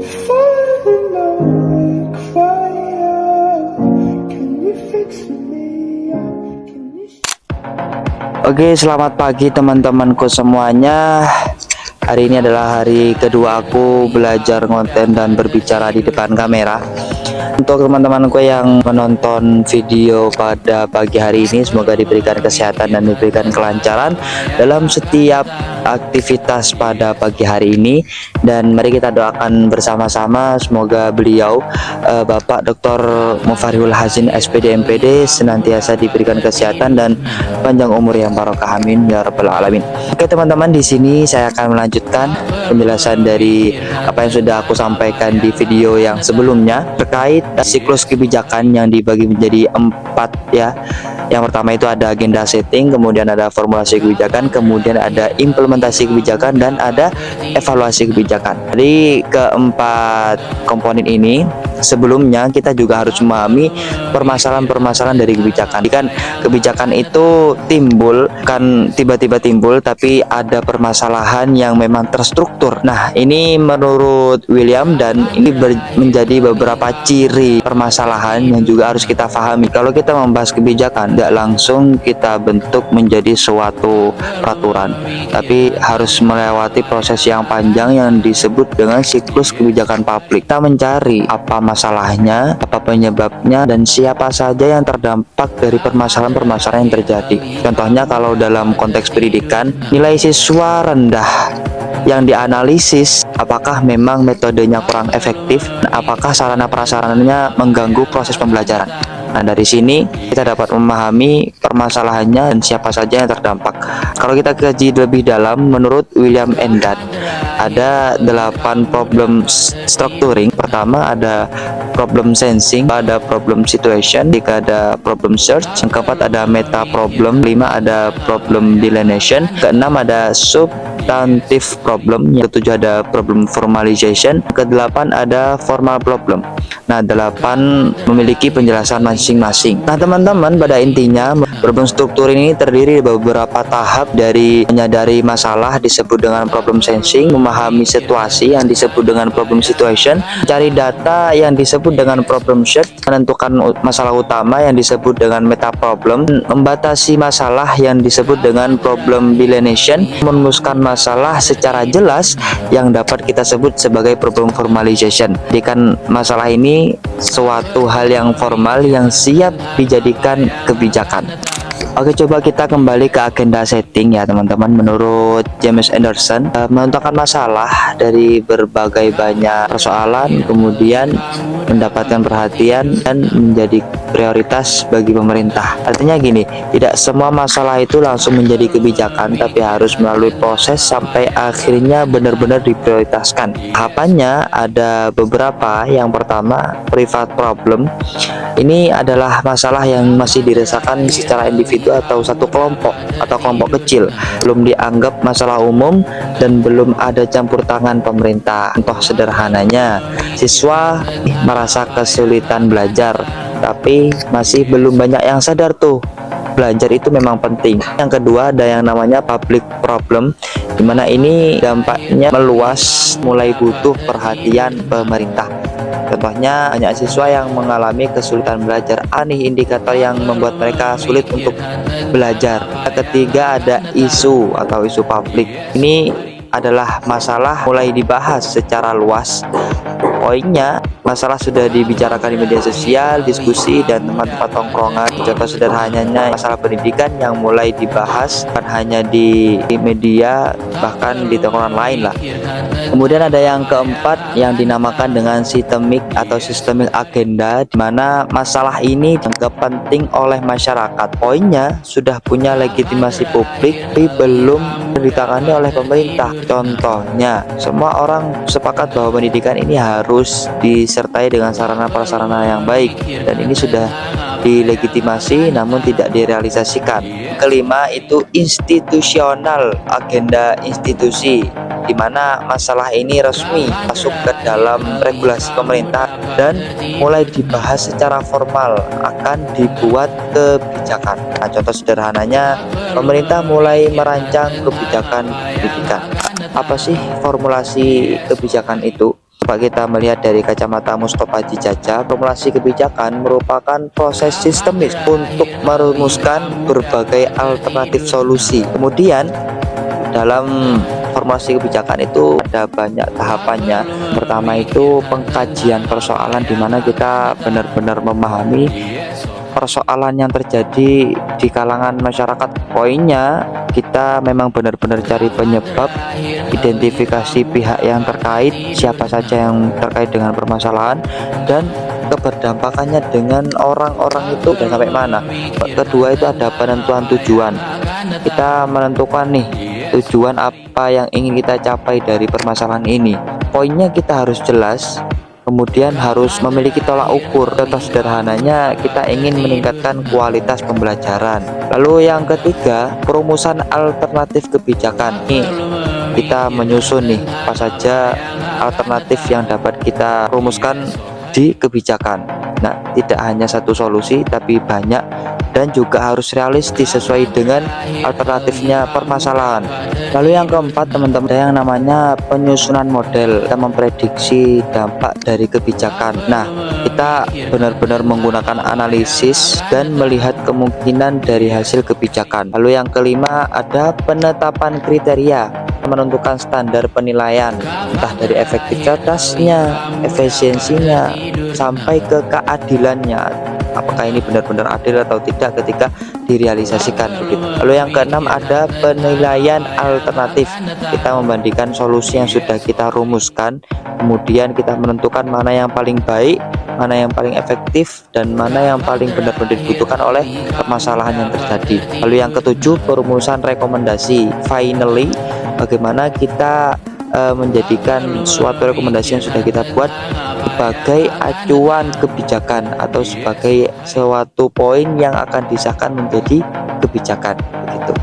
falling like fire. Can you fix me up? Can you... Oke, selamat pagi teman-temanku semuanya. Hari ini adalah hari kedua aku belajar konten dan berbicara di depan kamera. Untuk teman-temanku yang menonton video pada pagi hari ini, semoga diberikan kesehatan dan diberikan kelancaran dalam setiap aktivitas pada pagi hari ini. Dan mari kita doakan bersama-sama, semoga beliau Bapak Dr. Mufarihul Hazin SPD MPD senantiasa diberikan kesehatan dan panjang umur yang barokah, amin ya rabbal alamin. Oke teman-teman, di sini saya akan melanjutkan penjelasan dari apa yang sudah aku sampaikan di video yang sebelumnya terkait siklus kebijakan yang dibagi menjadi 4 ya. Yang pertama itu ada agenda setting, kemudian ada formulasi kebijakan, kemudian ada implementasi kebijakan, dan ada evaluasi kebijakan. Jadi keempat komponen ini sebelumnya kita juga harus memahami permasalahan-permasalahan dari kebijakan. Jadi kan kebijakan itu timbul, kan tiba-tiba timbul, tapi ada permasalahan yang memang terstruktur. Nah, ini menurut William, dan ini menjadi beberapa ciri permasalahan yang juga harus kita pahami. Kalau kita membahas kebijakan, tidak langsung kita bentuk menjadi suatu peraturan, tapi harus melewati proses yang panjang yang disebut dengan siklus kebijakan publik. Kita mencari apa masalahnya, apa penyebabnya, dan siapa saja yang terdampak dari permasalahan-permasalahan yang terjadi. Contohnya kalau dalam konteks pendidikan, nilai siswa rendah yang dianalisis, apakah memang metodenya kurang efektif, apakah sarana prasarananya mengganggu proses pembelajaran. Nah, dari sini kita dapat memahami permasalahannya dan siapa saja yang terdampak. Kalau kita kaji lebih dalam, menurut William Endan, ada 8 problem structuring. Pertama ada problem sensing, ada problem situation, tiga ada problem search, yang keempat ada meta problem, 5 ada problem delineation, keenam ada substantive problem, yang ketujuh ada problem formalization, ke-8 ada formal problem. Nah, 8 memiliki penjelasan masing-masing. Nah, teman-teman, pada intinya problem struktur ini terdiri dari beberapa tahap, dari menyadari masalah disebut dengan problem sensing, memahami situasi yang disebut dengan problem situation, cari data yang disebut dengan problem search, menentukan masalah utama yang disebut dengan meta problem, membatasi masalah yang disebut dengan problem delineation, merumuskan masalah secara jelas yang dapat kita sebut sebagai problem formalization. Jadi kan masalah ini suatu hal yang formal yang siap dijadikan kebijakan. Oke, coba kita kembali ke agenda setting ya teman-teman. Menurut James Anderson, menentukan masalah dari berbagai banyak persoalan, kemudian mendapatkan perhatian dan menjadi prioritas bagi pemerintah. Artinya gini, tidak semua masalah itu langsung menjadi kebijakan, tapi harus melalui proses sampai akhirnya benar-benar diprioritaskan. Tahapannya ada beberapa. Yang pertama, private problem. Ini adalah masalah yang masih dirasakan secara individu atau satu kelompok atau kelompok kecil, belum dianggap masalah umum dan belum ada campur tangan pemerintah. Contoh sederhananya, siswa merasa kesulitan belajar, tapi masih belum banyak yang sadar tuh belajar itu memang penting. Yang kedua ada yang namanya public problem, dimana ini dampaknya meluas, mulai butuh perhatian pemerintah. Contohnya, banyak siswa yang mengalami kesulitan belajar. Nih indikator yang membuat mereka sulit untuk belajar. Ketiga ada isu atau isu publik. Ini adalah masalah mulai dibahas secara luas. Poinnya, masalah sudah dibicarakan di media sosial, diskusi, dan tempat-tempat tongkrongan. Contoh sederhananya masalah pendidikan yang mulai dibahas bukan hanya di media, bahkan di tongkrongan lain lah. Kemudian ada yang keempat yang dinamakan dengan sistemik atau systemic agenda, di mana masalah ini dianggap penting oleh masyarakat. Poinnya sudah punya legitimasi publik tapi belum ditangani oleh pemerintah. Contohnya, semua orang sepakat bahwa pendidikan ini harus disertai dengan sarana prasarana yang baik, dan ini sudah dilegitimasi namun tidak direalisasikan. Kelima itu institusional, agenda institusi, di mana masalah ini resmi masuk ke dalam regulasi pemerintah dan mulai dibahas secara formal akan dibuat kebijakan. Nah, contoh sederhananya, pemerintah mulai merancang kebijakan pendidikan. Apa sih formulasi kebijakan itu? coba kita melihat dari kacamata Mustofa Haji Jaja, formulasi kebijakan merupakan proses sistemis untuk merumuskan berbagai alternatif solusi. Kemudian dalam formulasi kebijakan itu ada banyak tahapannya. Pertama itu pengkajian persoalan, di mana kita benar-benar memahami persoalan yang terjadi di kalangan masyarakat. Poinnya kita memang benar-benar cari penyebab, identifikasi pihak yang terkait, siapa saja yang terkait dengan permasalahan, dan keberdampakannya dengan orang-orang itu dan sampai mana. Kedua itu ada penentuan tujuan. Kita menentukan nih tujuan apa yang ingin kita capai dari permasalahan ini. Poinnya kita harus jelas, kemudian harus memiliki tolak ukur. Contoh sederhananya, kita ingin meningkatkan kualitas pembelajaran. Lalu yang ketiga, perumusan alternatif kebijakan. Nih, kita menyusun nih apa saja alternatif yang dapat kita rumuskan di kebijakan. Nah, tidak hanya satu solusi tapi banyak, dan juga harus realistis sesuai dengan alternatifnya permasalahan. Lalu yang keempat teman-teman, ada yang namanya penyusunan model. Kita memprediksi dampak dari kebijakan. Nah, kita benar-benar menggunakan analisis dan melihat kemungkinan dari hasil kebijakan. Lalu yang kelima ada penetapan kriteria, menentukan standar penilaian, entah dari efektivitasnya, efisiensinya, sampai ke keadilannya. Apakah ini benar-benar adil atau tidak ketika direalisasikan begitu. Lalu yang keenam ada penilaian alternatif. Kita membandingkan solusi yang sudah kita rumuskan, kemudian kita menentukan mana yang paling baik, mana yang paling efektif, dan mana yang paling benar-benar dibutuhkan oleh permasalahan yang terjadi. Lalu yang ketujuh, perumusan rekomendasi. Finally, bagaimana kita menjadikan suatu rekomendasi yang sudah kita buat sebagai acuan kebijakan atau sebagai suatu poin yang akan disahkan menjadi kebijakan begitu.